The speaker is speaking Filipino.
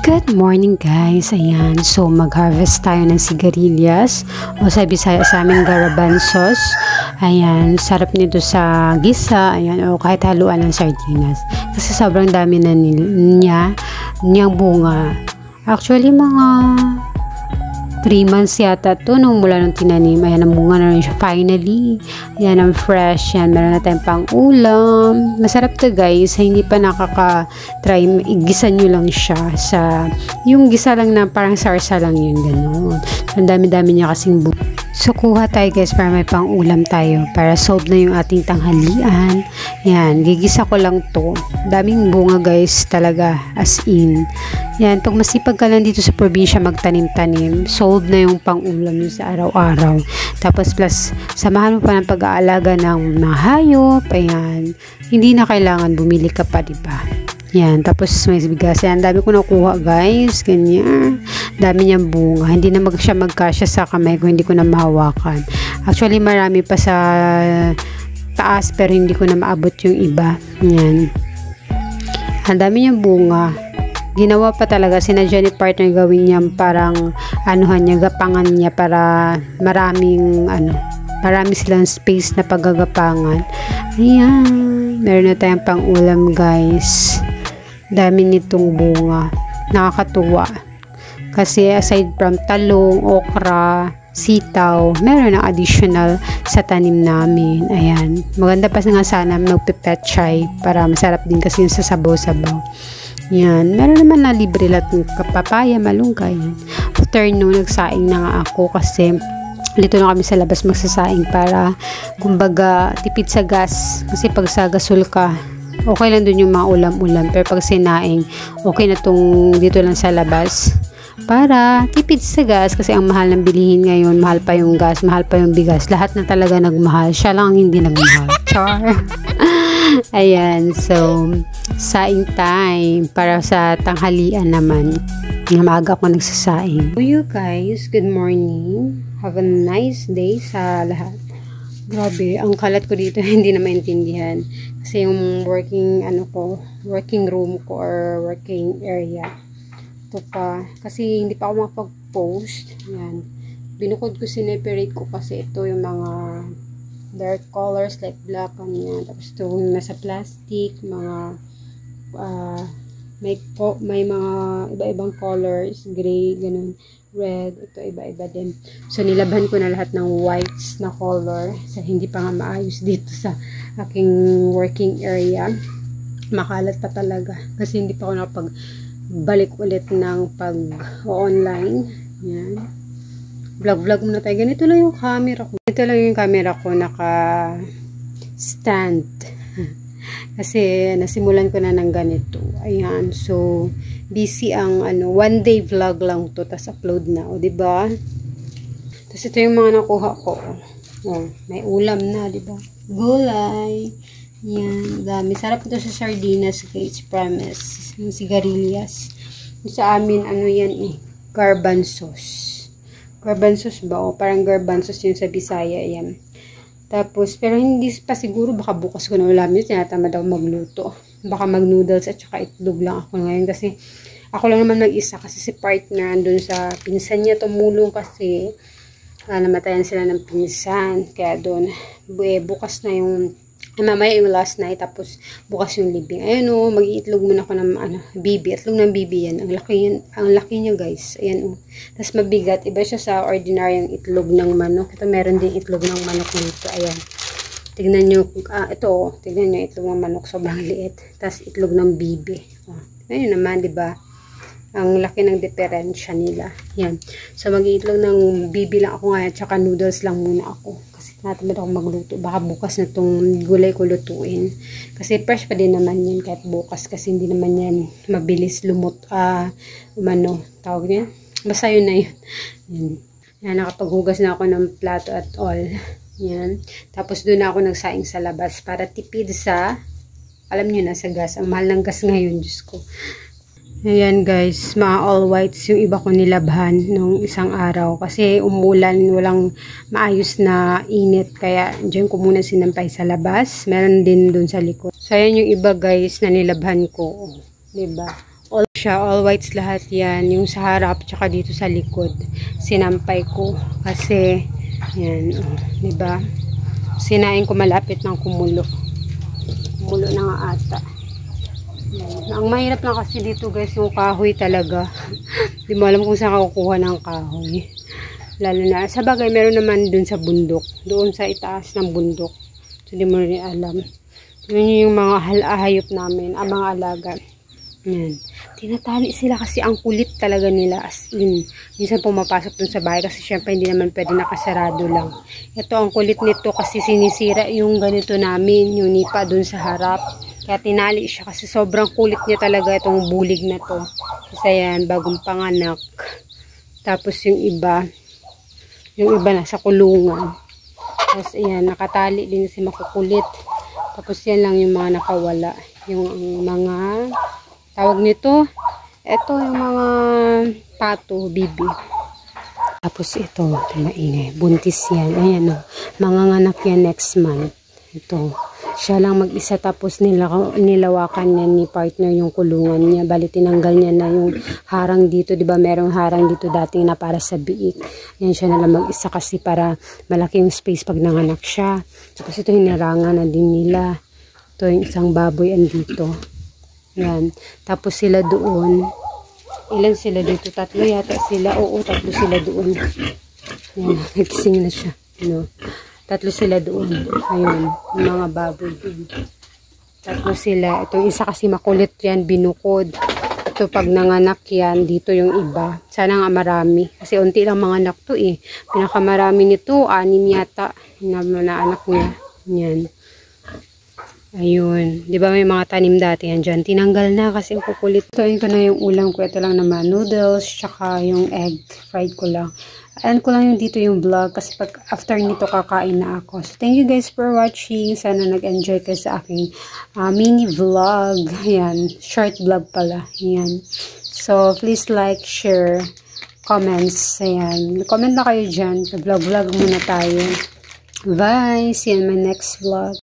Good morning guys, ayan, so mag-harvest tayo ng sigarilyas o sa Bisaya sa aming garbanzos. Ayan, sarap nito sa gisa, ayan, o kahit haluan ng sardinas kasi sobrang dami na niyang bunga. Actually mga 3 months yata to nung mula nung tinanim. Ayan, ang bunga na rin siya finally. Ayan, ang fresh. Yan, meron na tayong pang ulam. Masarap to guys. Hindi pa nakaka-try. Igisa nyo lang siya sa, yung gisa lang na parang sarsa lang yun. Ganun. Ang dami-dami niya kasing bunga. So, kuha tayo guys para may pang ulam tayo. Para solve na yung ating tanghalian. Yan, gigisa ko lang to. Daming bunga guys talaga. As in. Yan, pag masipag ka lang dito sa probinsya magtanim-tanim, solve na yung pang ulam nyo sa araw-araw. Tapos plus, samahan mo pa ng pag-aalaga ng mga hayop. Ayan, hindi na kailangan bumili ka pa, diba? Yan, tapos may bigas. Yan, dami ko nakuha guys. Ganyan. Dami niyang bunga. Hindi na siya magkasya sa kamay ko. Hindi ko na mahawakan. Actually, marami pa sa taas pero hindi ko na maabot yung iba. Yan. Ang dami niyang bunga. Ginawa pa talaga. Sinadya ni partner gawin niya parang anuhan niya, gapangan niya para maraming marami silang space na paggagapangan. Ayan. Meron na tayong pang ulam guys. Dami nitong bunga. Nakakatuwa. Kasi aside from talong, okra, sitaw, meron na additional sa tanim namin. Ayan. Maganda pa nga sana magpipetchay para masarap din kasi yung sa sabaw-sabaw. Yan. Meron naman na libre lahat ng papaya, malunggay. Yan. After no, nagsaing na nga ako kasi dito na kami sa labas magsasaing para kumbaga tipid sa gas. Kasi pag sa gasol ka, okay lang dun yung mga ulam-ulam. Pero pag sinaing, okay na tong dito lang sa labas. Para tipid sa gas kasi ang mahal ng bilihin ngayon, mahal pa yung gas, mahal pa yung bigas. Lahat na talaga nagmahal. Siya lang ang hindi nagmahal. Char. Ayan. So, saing time para sa tanghalian naman. Maaga ko nagsasaing. So you guys, good morning. Have a nice day sa lahat. Grabe, ang kalat ko dito hindi na maintindihan. Kasi yung working room ko or working area. Ito pa. Kasi hindi pa ako makapag-post. Yan. Binukod ko, sineperate ko kasi ito yung mga dark colors like black, kanyan. Tapos ito yung nasa plastic, mga may mga iba-ibang colors, gray, ganun, red, ito iba-iba din. So nilabhan ko na lahat ng whites na color sa hindi pa nga maayos dito sa aking working area. Makalat pa talaga kasi hindi pa ako nakapagbalik ulit ng pag-online. Yan. Vlog muna tayo. Ganito lang yung camera ko. Ito lang yung camera ko naka-stand. Kasi nasimulan ko na ng ganito. Ayan. So, busy ang one day vlog lang to. Tapos upload na. O, diba? Tapos ito yung mga nakuha ko. O, may ulam na, diba? Gulay. Yan. Dami. Sarap ito sa sardinas, guys. Promise. Yung sigarilyas. Sa amin, yan eh. Garbanzos. Garbanzos ba? O, parang garbanzos yun sa Bisaya. Yan. Tapos, pero hindi pa siguro, baka bukas ko na ulam yun. Tinatamad ako magluto. Baka mag-noodles at saka itlog lang ako ngayon. Kasi, ako lang naman mag-isa. Kasi si partner, andun sa pinsan niya tumulong kasi namatayan sila ng pinsan. Kaya doon, bukas na yung mamaya yung last night, tapos bukas yung libing. Ayan o, mag-iitlog muna ako ng bibi. Itlog ng bibi yan. Ang laki niya guys. Ayan o. Tapos mabigat. Iba siya sa ordinaryong itlog ng manok. Ito meron din itlog ng manok nito. Ayan. Tignan nyo. Ito o. Tignan nyo itlog ng manok. Sobrang liit. Tapos itlog ng bibi. O. Ayan naman, diba? Ang laki ng diferensya nila. Yan. So, mag-iitlog ng bibi lang ako ngayon. Tsaka noodles lang muna ako. Kasi natamad ako magluto. Baka bukas na itong gulay ko lutuin. Kasi fresh pa din naman yan kahit bukas. Kasi hindi naman yan mabilis lumot. Tawag niya. Basta yun na yun. Yan. Nakapaghugas na ako ng plato at all. Yan. Tapos doon ako nagsaing sa labas para tipid sa, alam nyo na, sa gas. Ang mahal ng gas ngayon, Diyos ko. Ayan guys, mga all whites yung iba ko nilabhan nung isang araw. Kasi umulan, walang maayos na init. Kaya dyan ko muna sinampay sa labas. Meron din dun sa likod. So ayan yung iba guys na nilabhan ko. Diba? All whites lahat yan. Yung sa harap, tsaka dito sa likod. Sinampay ko. Kasi, yan, diba? Sinain ko malapit ng kumulo. Kumulo na nga ata. Yan. Ang mahirap lang kasi dito guys, yung kahoy talaga. Di mo alam kung saan ka kukuha ng kahoy. Lalo na, sa bagay, meron naman dun sa bundok. Doon sa itaas ng bundok. So, di mo rin alam. Yun yung mga hayop namin, ang mga alaga. Yan. Tinatali sila kasi ang kulit talaga nila, as in. Minsan pumapasok dun sa bahay kasi syempre hindi naman pwede nakasarado lang. Ito ang kulit nito kasi sinisira yung ganito namin, yung nipa dun sa harap. Kaya tinali siya kasi sobrang kulit niya talaga itong bulig na to. Kasi yan, bagong panganak. Tapos yung iba nasa kulungan. Tapos ayan, nakatali din si makukulit. Tapos yan lang yung mga nakawala. Yung mga tawag nito, ito yung mga pato, bibi. Tapos ito maingay. Buntis yan. Ayan o. Manganganak yan next month. Ito. Siya lang mag-isa tapos nilawakan niya ni partner yung kulungan niya. Bali tinanggal niya na yung harang dito. Diba merong harang dito dating na para sa biik. Yan siya na lang mag-isa kasi para malaki yung space pag nanganak siya. Tapos ito hinarangan na din nila. Ito yung isang baboy andito. Yan. Tapos sila doon. Ilan sila dito? 3 yata sila. Oo, 3 sila doon. Yan. Nagising na siya. Ano? 3 sila doon. Ayun. Mga baboy din. 3 sila. Ito isa kasi makulit yan. Binukod. Ito pag nanganak yan. Dito yung iba. Sana nga marami. Kasi unti lang mga anak to eh. Pinakamarami nito. 6 yata. Na anak niya. Yan. Ayun. Di ba may mga tanim dati yan dyan? Tinanggal na kasi kukulit. Ito na yung ulam ko. Ito lang naman. Noodles. Tsaka yung egg. Fried ko lang. Ayan ko lang yung dito yung vlog. Kasi pag after nito kakain na ako. So thank you guys for watching. Sana nag-enjoy kayo sa aking mini vlog. Ayan. Short vlog pala. Ayan. So please like, share, comments. Ayan. Comment na kayo dyan. Vlog muna tayo. Bye. See you in my next vlog.